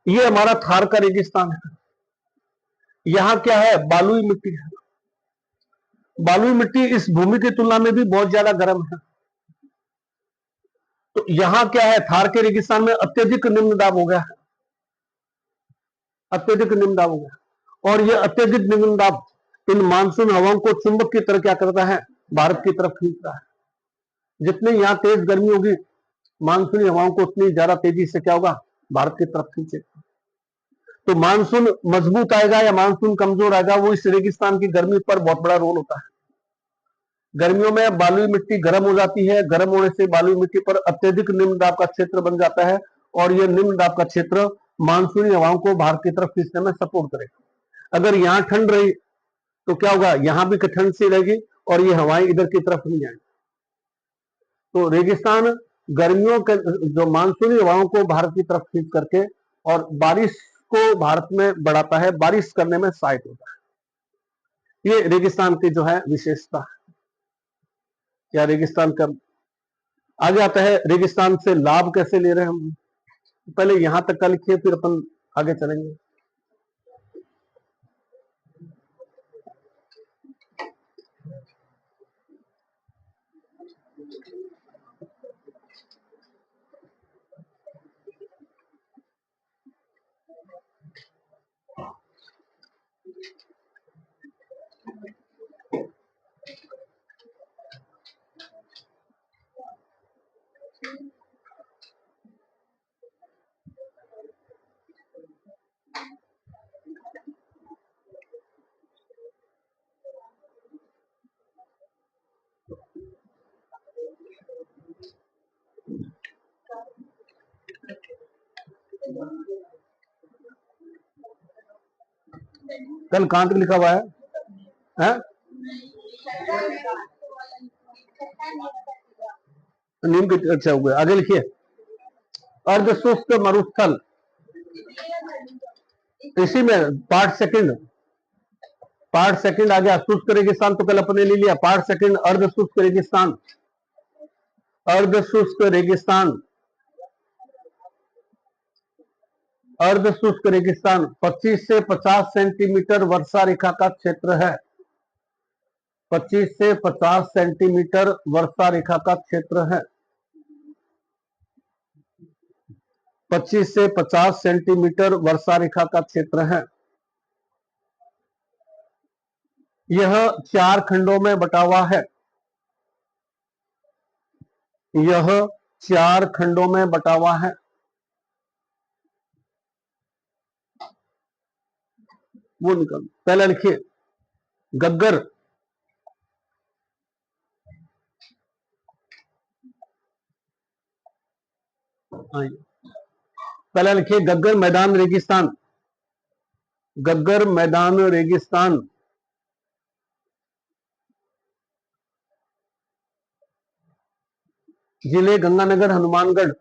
[SPEAKER 1] ये हमारा थार का रेगिस्तान है। यहां क्या है? बालुई मिट्टी है। बालुई मिट्टी इस भूमि की तुलना में भी बहुत ज्यादा गर्म है। तो यहां क्या है? थार के रेगिस्तान में अत्यधिक निम्न दाब हो गया है। अत्यधिक निम्न दाब हो गया। और ये अत्यधिक निम्न दाब इन मानसून हवाओं को चुंबक की तरह क्या करता है, भारत की तरफ खींचता है। जितनी यहां तेज गर्मी होगी, मानसूनी हवाओं को उतनी ज्यादा तेजी से क्या होगा, भारत की तरफ खींचेगा। तो मानसून मजबूत आएगा या मानसून कमजोर आएगा, वो इस रेगिस्तान की गर्मी पर बहुत बड़ा रोल होता है। गर्मियों में बालुई मिट्टी गर्म हो जाती है, गर्म होने से बालुई मिट्टी पर अत्यधिक निम्न दाब का क्षेत्र बन जाता है, और यह निम्न दाब का क्षेत्र मानसूनी हवाओं को भारत की तरफ खींचने में सपोर्ट करेगा। अगर यहां ठंड रही तो क्या होगा, यहां भी ठंड सी रहेगी और ये हवाएं इधर की तरफ नहीं जाएंगी। तो रेगिस्तान गर्मियों के जो मानसूनी हवाओं को भारत की तरफ खींच करके और बारिश को भारत में बढ़ाता है, बारिश करने में सहायक होता है। ये रेगिस्तान की जो है विशेषता है। क्या रेगिस्तान का आगे आता है, रेगिस्तान से लाभ कैसे ले रहे हैं हम, पहले यहां तक का लिखिए, फिर अपन आगे चलेंगे। कल कहां तक लिखा हुआ है? नीम की, अच्छा हो गया, आगे लिखिए। अर्ध शुष्क मरुस्थल, इसी में पार्ट सेकंड आ गया। शुष्क रेगिस्तान तो कल अपने ले लिया। पार्ट सेकंड अर्ध शुष्क रेगिस्तान। अर्ध शुष्क रेगिस्तान, अर्ध शुष्क रेगिस्तान 25 से 50 सेंटीमीटर वर्षा रेखा का क्षेत्र है। 25 से 50 सेंटीमीटर वर्षा रेखा का क्षेत्र है। 25 से 50 सेंटीमीटर वर्षा रेखा का क्षेत्र है। यह 4 खंडों में बटा हुआ है। यह 4 खंडों में बटा हुआ है। वो निकल, पहले लिखिए गग्गर, पहले लिखिए गग्गर मैदान रेगिस्तान। गग्गर मैदान रेगिस्तान जिले गंगानगर हनुमानगढ़,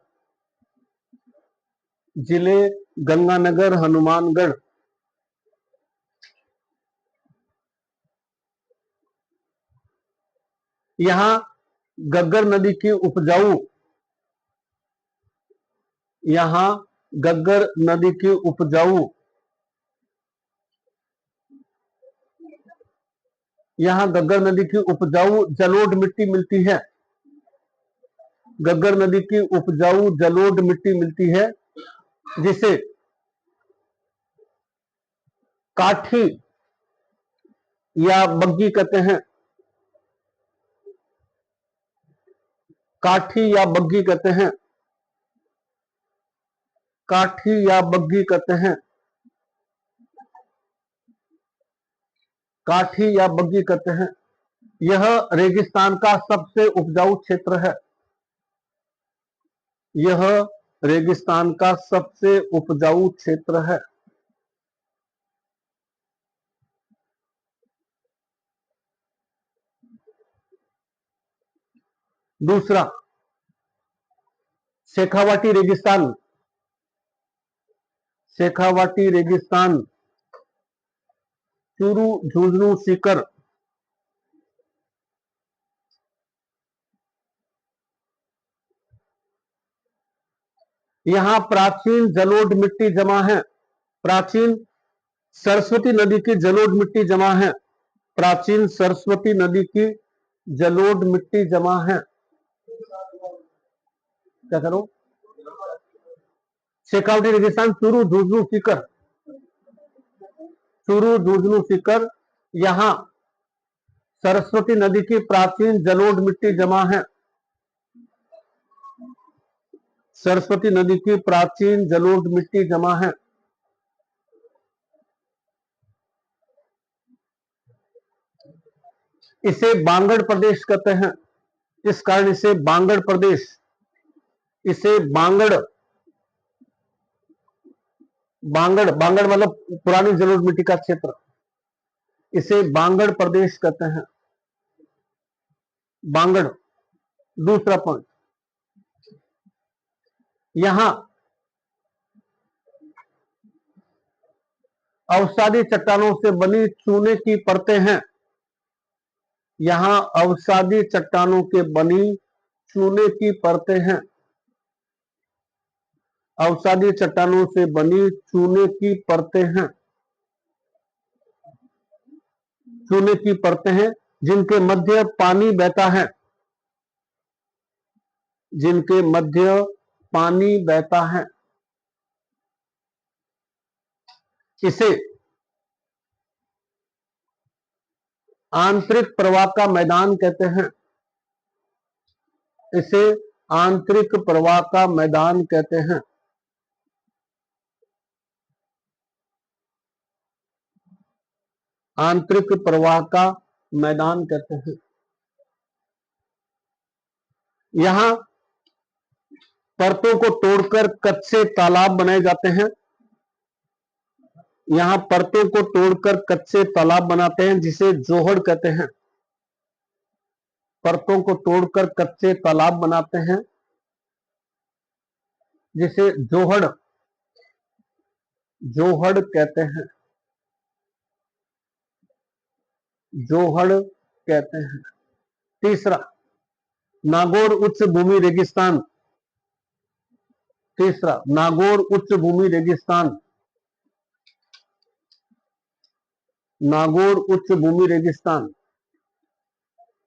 [SPEAKER 1] जिले गंगानगर हनुमानगढ़। यहां गग्गर नदी की उपजाऊ, यहां गग्गर नदी की उपजाऊ, यहां गग्गर नदी की उपजाऊ जलोढ़ मिट्टी मिलती है। गग्गर नदी की उपजाऊ जलोढ़ मिट्टी मिलती है, जिसे काठी या बग्गी कहते हैं। काठी या बग्गी कहते हैं। काठी या बग्गी कहते हैं। काठी या बग्गी कहते हैं। यह रेगिस्तान का सबसे उपजाऊ क्षेत्र है। यह रेगिस्तान का सबसे उपजाऊ क्षेत्र है। दूसरा, शेखावाटी रेगिस्तान। शेखावाटी रेगिस्तान चूरू, झुंझुनू, सीकर। यहां प्राचीन जलोढ़ मिट्टी जमा है। प्राचीन सरस्वती नदी की जलोढ़ मिट्टी जमा है। प्राचीन सरस्वती नदी की जलोढ़ मिट्टी जमा है। क्या करो, शेखावटी रेगिस्तान चूरू, झुंझुनू, सीकर। चूरू झुंझुनू सीकर, यहां सरस्वती नदी की प्राचीन जलोढ़ मिट्टी जमा है। सरस्वती नदी की प्राचीन जलोढ़ मिट्टी जमा है। इसे बांगड़ प्रदेश कहते हैं, इस कारण इसे बांगड़ प्रदेश, इसे बांगड़, बांगड़ बांगड़ मतलब पुरानी जलोढ़ मिट्टी का क्षेत्र, इसे बांगड़ प्रदेश कहते हैं। बांगड़। दूसरा पॉइंट, यहां अवसादी चट्टानों से बनी चूने की परतें हैं। यहां अवसादी चट्टानों के बनी चूने की परतें हैं। अवसादी चट्टानों से बनी चूने की परतें हैं। चूने की परतें हैं जिनके मध्य पानी बहता है, जिनके मध्य पानी बहता है। इसे आंतरिक प्रवाह का मैदान कहते हैं। इसे आंतरिक प्रवाह का मैदान कहते हैं। आंतरिक प्रवाह का मैदान कहते हैं। यहां परतों को तोड़कर कच्चे तालाब बनाए जाते हैं। यहां परतों को तोड़कर कच्चे तालाब बनाते हैं, जिसे जोहड़ कहते हैं। परतों को तोड़कर कच्चे तालाब बनाते हैं, जिसे जोहड़, जोहड़ कहते हैं। जोहड़ कहते हैं। तीसरा, नागौर उच्च भूमि रेगिस्तान। तीसरा, नागौर उच्च भूमि रेगिस्तान। नागौर उच्च भूमि रेगिस्तान,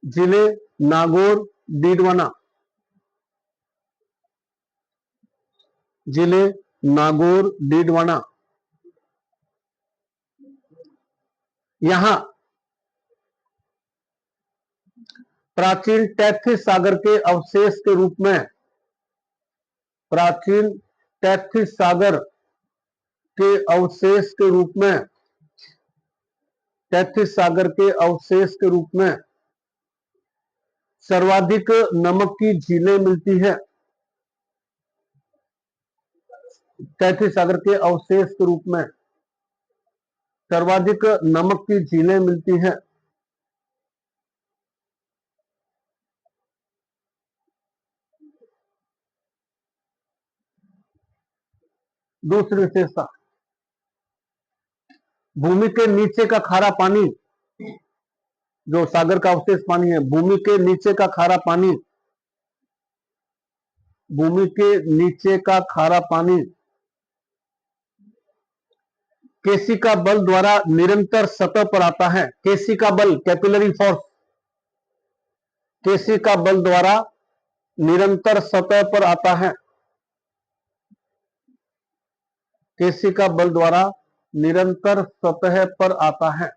[SPEAKER 1] जिले नागौर डीडवाना, जिले नागौर डीडवाना। यहां प्राचीन टैथिस सागर के अवशेष के रूप में, प्राचीन टैथिस सागर के अवशेष के रूप में, टैथिस सागर के अवशेष के रूप में सर्वाधिक नमक की झीलें मिलती है। टैथिस सागर के अवशेष के रूप में सर्वाधिक नमक की झीलें मिलती हैं। दूसरी विशेषता, भूमि के नीचे का खारा पानी, जो सागर का अवशेष पानी है, भूमि के नीचे का खारा पानी, भूमि के नीचे का खारा पानी केशिका बल द्वारा निरंतर सतह पर आता है। केशिका बल, कैपिलरी फोर्स, केशिका बल द्वारा निरंतर सतह पर आता है। केशिका बल द्वारा निरंतर सतह पर आता है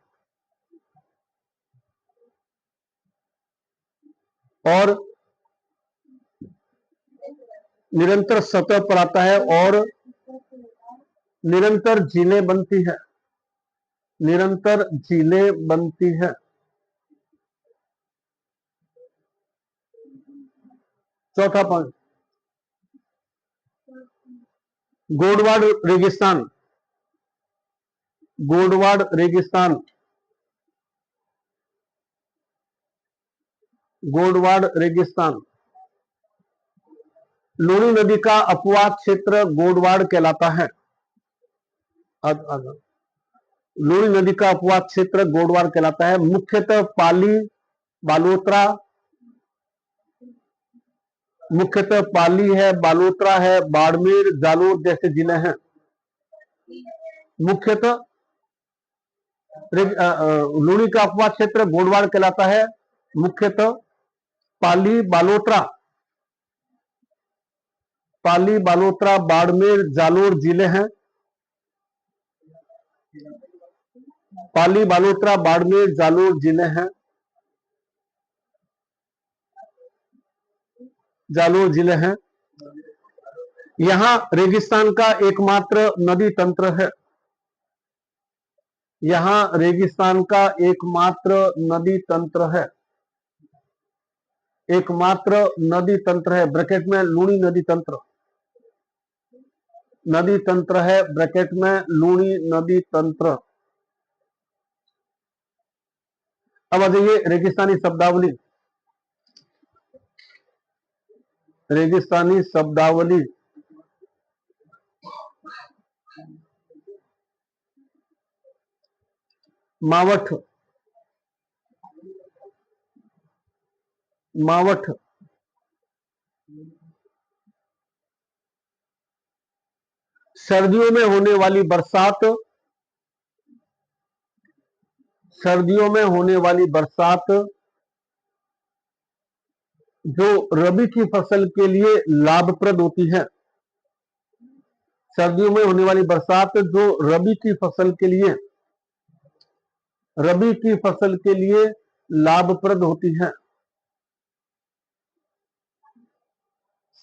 [SPEAKER 1] और निरंतर सतह पर आता है और निरंतर झीलें बनती है। निरंतर झीलें बनती है। चौथा पॉइंट, गोडवाड़ रेगिस्तान। गोडवाड़ रेगिस्तान, गोडवाड़ रेगिस्तान। लूणी नदी का अपवाह क्षेत्र गोडवाड़ कहलाता है। लूणी नदी का अपवाह क्षेत्र गोडवाड़ कहलाता है। मुख्यतः पाली, बालोतरा, मुख्यतः पाली है, बालोतरा है, बाड़मेर, जालोर जैसे जिले हैं। मुख्यतः लूणी का अपवाह क्षेत्र गोडवाड़ कहलाता है। मुख्यतः पाली, बालोतरा, पाली, बालोतरा, बाड़मेर, जालोर जिले हैं। पाली, बालोतरा, बाड़मेर, जालोर जिले हैं। जालोर जिले हैं। यहां रेगिस्तान का एकमात्र नदी तंत्र है। यहां रेगिस्तान का एकमात्र नदी तंत्र है। एकमात्र नदी तंत्र है, ब्रैकेट में लूणी नदी तंत्र। नदी तंत्र है, ब्रैकेट में लूणी नदी तंत्र। अब आ जाइए रेगिस्तानी शब्दावली। रेगिस्तानी शब्दावली। मावठ, मावठ, सर्दियों में होने वाली बरसात, सर्दियों में होने वाली बरसात जो रबी की फसल के लिए लाभप्रद होती है। सर्दियों में होने वाली बरसात जो रबी की फसल के लिए, रबी की फसल के लिए लाभप्रद होती है।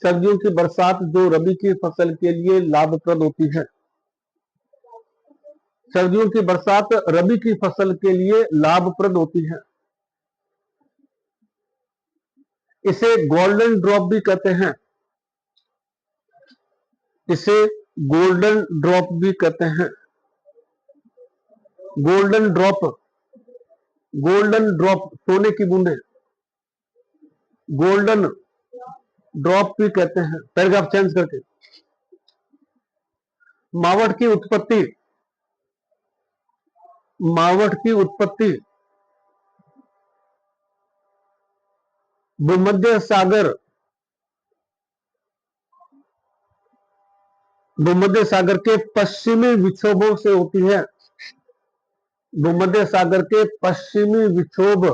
[SPEAKER 1] सर्दियों की बरसात जो रबी की फसल के लिए लाभप्रद होती है। सर्दियों की बरसात रबी की फसल के लिए लाभप्रद होती है। इसे गोल्डन ड्रॉप भी कहते हैं। इसे गोल्डन ड्रॉप भी कहते हैं। गोल्डन ड्रॉप, गोल्डन ड्रॉप, सोने की बूंदे, गोल्डन ड्रॉप भी कहते हैं। पैराग्राफ चेंज करके, मावठ की उत्पत्ति, मावठ की उत्पत्ति भूमध्य सागर, भूमध्य सागर के पश्चिमी विक्षोभों से होती है। भूमध्य सागर के पश्चिमी विक्षोभ,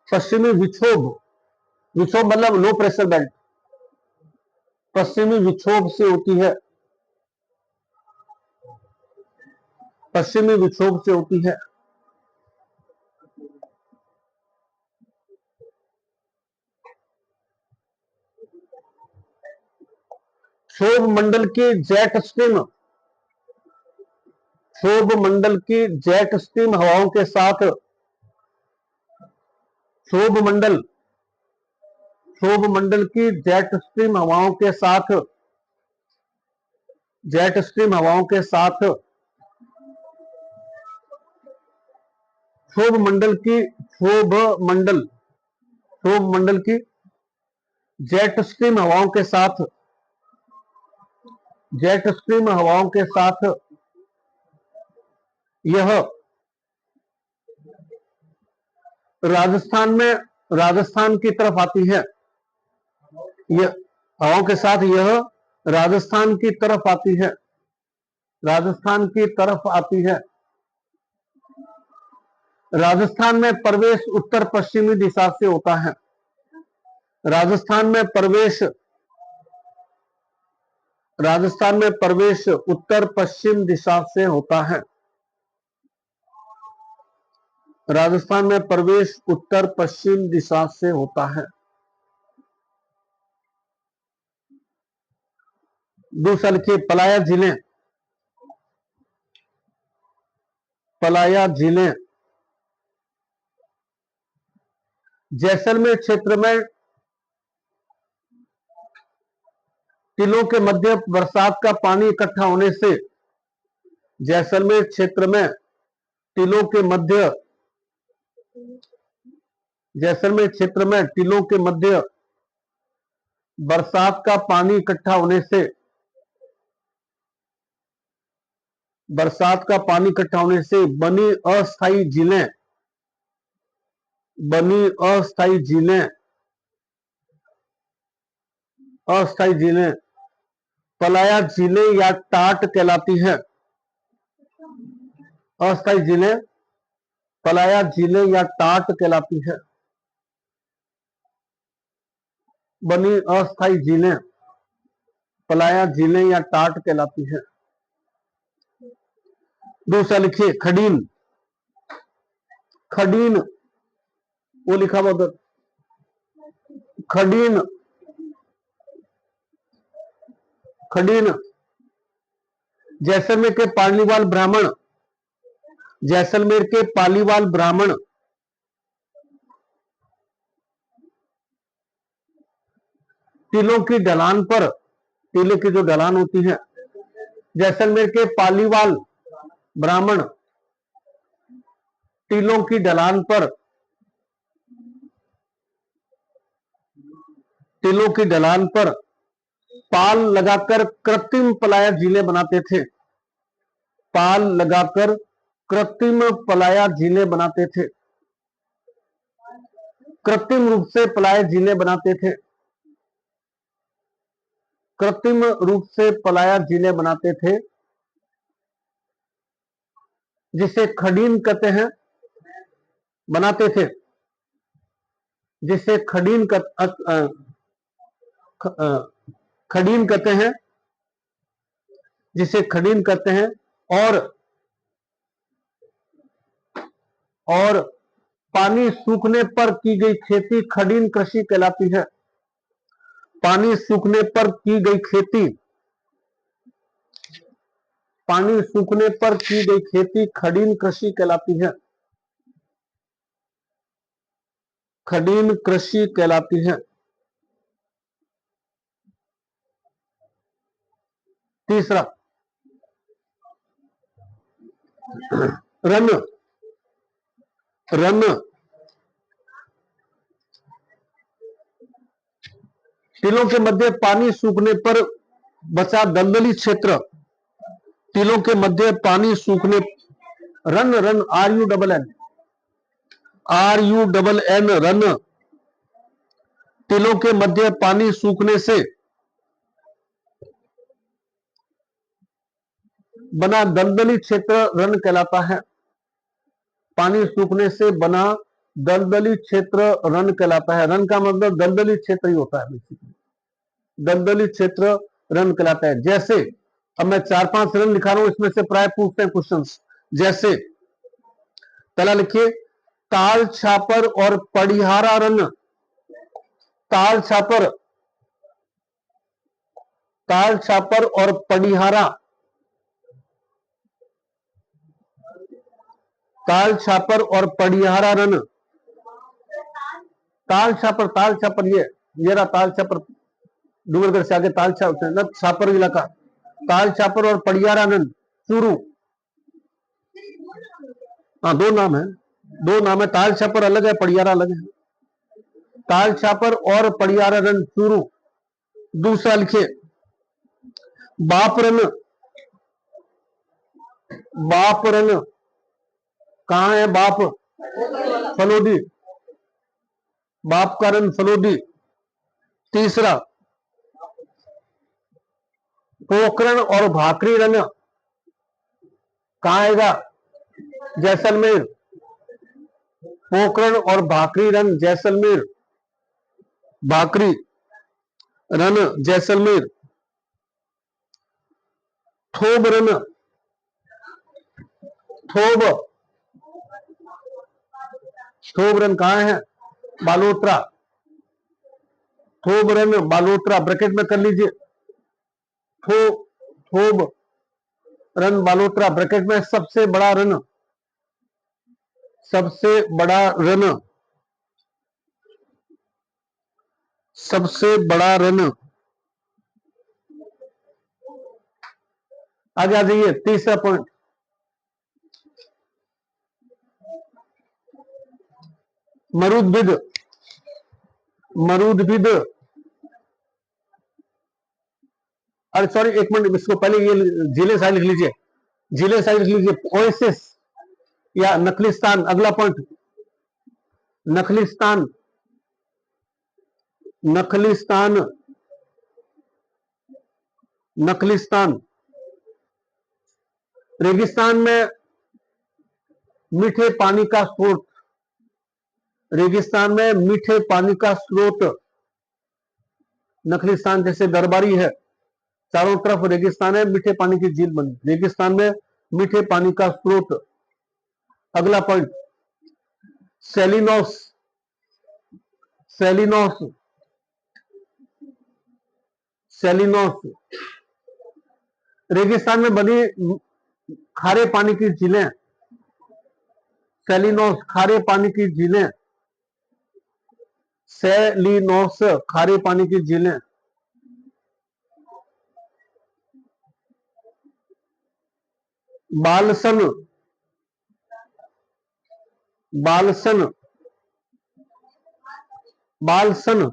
[SPEAKER 1] पश्चिमी विक्षोभ, विक्षोभ मतलब लो प्रेशर बेल्ट, पश्चिमी विक्षोभ से होती है। पश्चिमी विक्षोभ से होती है। क्षोभ मंडल की जेट स्ट्रीम, क्षोभ मंडल की जेट स्ट्रीम हवाओं के साथ, क्षोभ मंडल, क्षोभ मंडल की जेट स्ट्रीम हवाओं के साथ, जेट स्ट्रीम हवाओं के साथ, क्षोभ मंडल की, क्षोभ मंडल, क्षोभ मंडल की जेट स्ट्रीम हवाओं के साथ, जेट स्ट्रीम हवाओं के साथ यह राजस्थान में, राजस्थान की तरफ आती है। यह हवाओं के साथ यह राजस्थान की तरफ आती है। राजस्थान की तरफ आती है। राजस्थान में प्रवेश उत्तर पश्चिमी दिशा से होता है। राजस्थान में प्रवेश, राजस्थान में प्रवेश उत्तर पश्चिम दिशा से होता है। राजस्थान में प्रवेश उत्तर पश्चिम दिशा से होता है। दूसरा लिखिए पलाया जिले, पलाया जिले जैसलमेर क्षेत्र में टिलों के मध्य बरसात का पानी इकट्ठा होने से, जैसलमेर क्षेत्र में टिलों के मध्य, जैसलमेर क्षेत्र में टिलों के मध्य बरसात का पानी इकट्ठा होने से, बरसात का पानी इकट्ठा होने से बनी अस्थायी झीलें, बनी अस्थायी झीलें, अस्थायी झीलें पलाया झीलें या टाट कहलाती है। अस्थायी झीलें पलाया झीलें या टाट कहलाती है। बनी अस्थायी झीलें पलाया झीलें या टाट कहलाती है। दूसरा लिखिए खडीन, खडीन वो लिखा हुआ उधर, खडीन, खडीन। जैसलमेर के पालीवाल ब्राह्मण, जैसलमेर के पालीवाल ब्राह्मण टीलों की ढलान पर, टीले की जो ढलान होती है, जैसलमेर के पालीवाल ब्राह्मण टीलों की ढलान पर, टीलों की ढलान पर पाल लगाकर कृत्रिम पलाया झीलें बनाते थे, पाल लगाकर कृत्रिम पलाया झीलें बनाते थे, कृत्रिम रूप से पलाया झीलें बनाते थे, कृत्रिम रूप से पलाया झीलें बनाते थे, जिसे खडीन कहते हैं, बनाते थे, जिसे खडीन खडीन कहते हैं, जिसे खडीन कहते हैं। और पानी सूखने पर की गई खेती खडीन कृषि कहलाती है, पानी सूखने पर की गई खेती, पानी सूखने पर की गई खेती खडीन कृषि कहलाती है, खडीन कृषि कहलाती है। तीसरा रन, रन टीलों के मध्य पानी सूखने पर बचा दलदली क्षेत्र, टीलों के मध्य पानी सूखने, run, run R U double N, R U double N, run. टीलों के मध्य पानी सूखने से बना दलदली क्षेत्र रन कहलाता है, पानी सूखने से बना दलदली क्षेत्र रन कहलाता है। रन का मतलब दलदली क्षेत्र ही होता है, दलदली क्षेत्र रन कहलाता है। जैसे अब मैं 4-5 रन लिखा रहा हूं, इसमें से प्राय पूछते हैं क्वेश्चन। जैसे पहला लिखिए ताल छापर और पड़िहारा रन, ताल छापर, ताल छापर और पड़िहारा, ताल छापर और पड़िहारा रन, ताल छापर, ताल छापर ये रहा ताल छापर, डूंगरगढ़ से आगे ताल छापर इलाका, ताल छापर और पड़ियारा रन चूरू। हाँ दो नाम है, दो नाम है, ताल छापर अलग है, पड़ियारा अलग है, ताल छापर और पड़ियारा रन चूरू। दूसरा लिखिए बाप रन, बाप रन कहां है बाप, फलोदी, बाप का रन फलोदी। तीसरा पोखरण और भाकरी रन कहां आएगा, जैसलमेर, पोखरण और भाकरी रन जैसलमेर, भाकरी रन जैसलमेर। थोब रन, थोब, थोब रन कहां है, बालोतरा, थोब रन बालोतरा, ब्रैकेट में कर लीजिए, थोब रन बालोतरा ब्रैकेट में। सबसे बड़ा रन, सबसे बड़ा रन, सबसे बड़ा रन। आगे आ जाइए, तीसरा पॉइंट, मरूदबिद, मरूदबिद, अरे सॉरी एक मिनट, इसको पहले ये जिले साइड लिख लीजिए, जिले साइड लिख लीजिए, ओएसिस या नखलिस्तान। अगला पॉइंट नखलिस्तान, नखलिस्तान, नखलिस्तान। रेगिस्तान में मीठे पानी का स्रोत, रेगिस्तान में मीठे पानी का स्रोत, नखलिस्तान जैसे दरबारी है, चारों तरफ रेगिस्तान है, मीठे पानी की झील बनी। रेगिस्तान में मीठे पानी का स्रोत। अगला पॉइंट, सेलिनोस। सेलिनोस, सेलिनोस रेगिस्तान में बनी खारे पानी की झीलें। सेलिनोस खारे पानी की झीलें। सेलिनोस खारे पानी की झीलें। बालसन, बालसन, बालसन,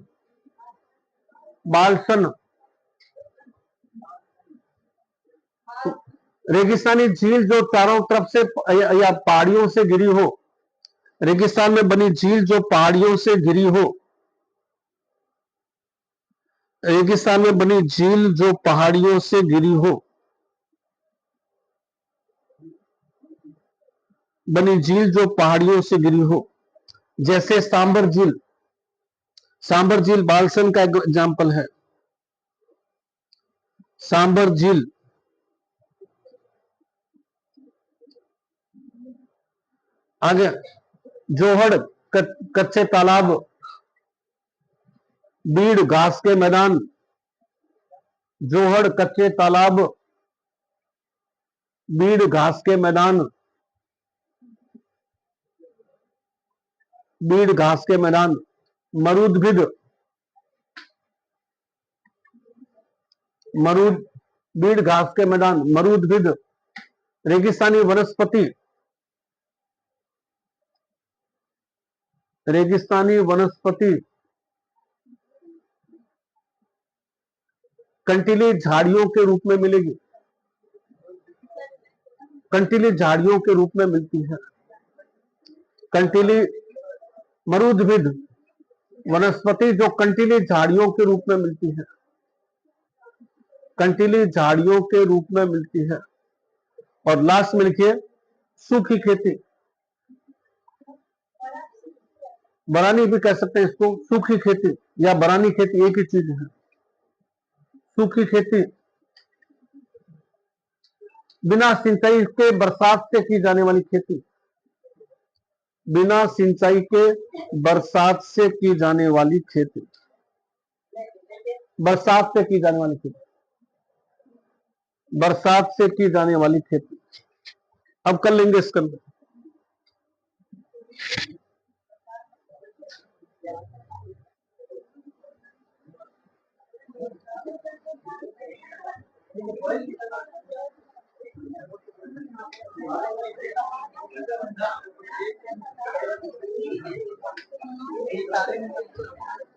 [SPEAKER 1] बालसन रेगिस्तानी झील जो चारों तरफ से या पहाड़ियों से घिरी हो। रेगिस्तान में बनी झील जो पहाड़ियों से घिरी हो। रेगिस्तान में बनी झील जो पहाड़ियों से घिरी हो। बनी झील जो पहाड़ियों से घिरी हो, जैसे सांबर झील। सांबर झील बालसन का एग्जाम्पल है। सांबर झील। आगे, जोहड़ कच्चे तालाब। बीड़ घास के मैदान। जोहड़ कच्चे तालाब। बीड़ घास के मैदान। बीड़ घास के मैदान। मरूदभिद। मरूद बीड़ घास के मैदान। मरूदभिद रेगिस्तानी वनस्पति। रेगिस्तानी वनस्पति कंटीली झाड़ियों के रूप में मिलेगी। कंटीली झाड़ियों के रूप में मिलती है। कंटीली मरूदभिद वनस्पति जो कंटीली झाड़ियों के रूप में मिलती है। कंटीली झाड़ियों के रूप में मिलती है। और लास्ट में लिखिए सूखी खेती। बरानी भी कह सकते हैं इसको, सूखी खेती या बरानी खेती एक ही चीज है। सूखी खेती बिना सिंचाई के बरसात से की जाने वाली खेती। बिना सिंचाई के बरसात से की जाने वाली खेती। बरसात से की जाने वाली खेती। बरसात से की जाने वाली खेती। अब कर लेंगे इसका।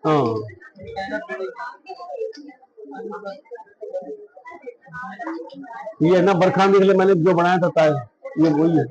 [SPEAKER 1] हाँ, ये ना बरखाने के लिए मैंने जो बनाया था टाइल, ये वही है।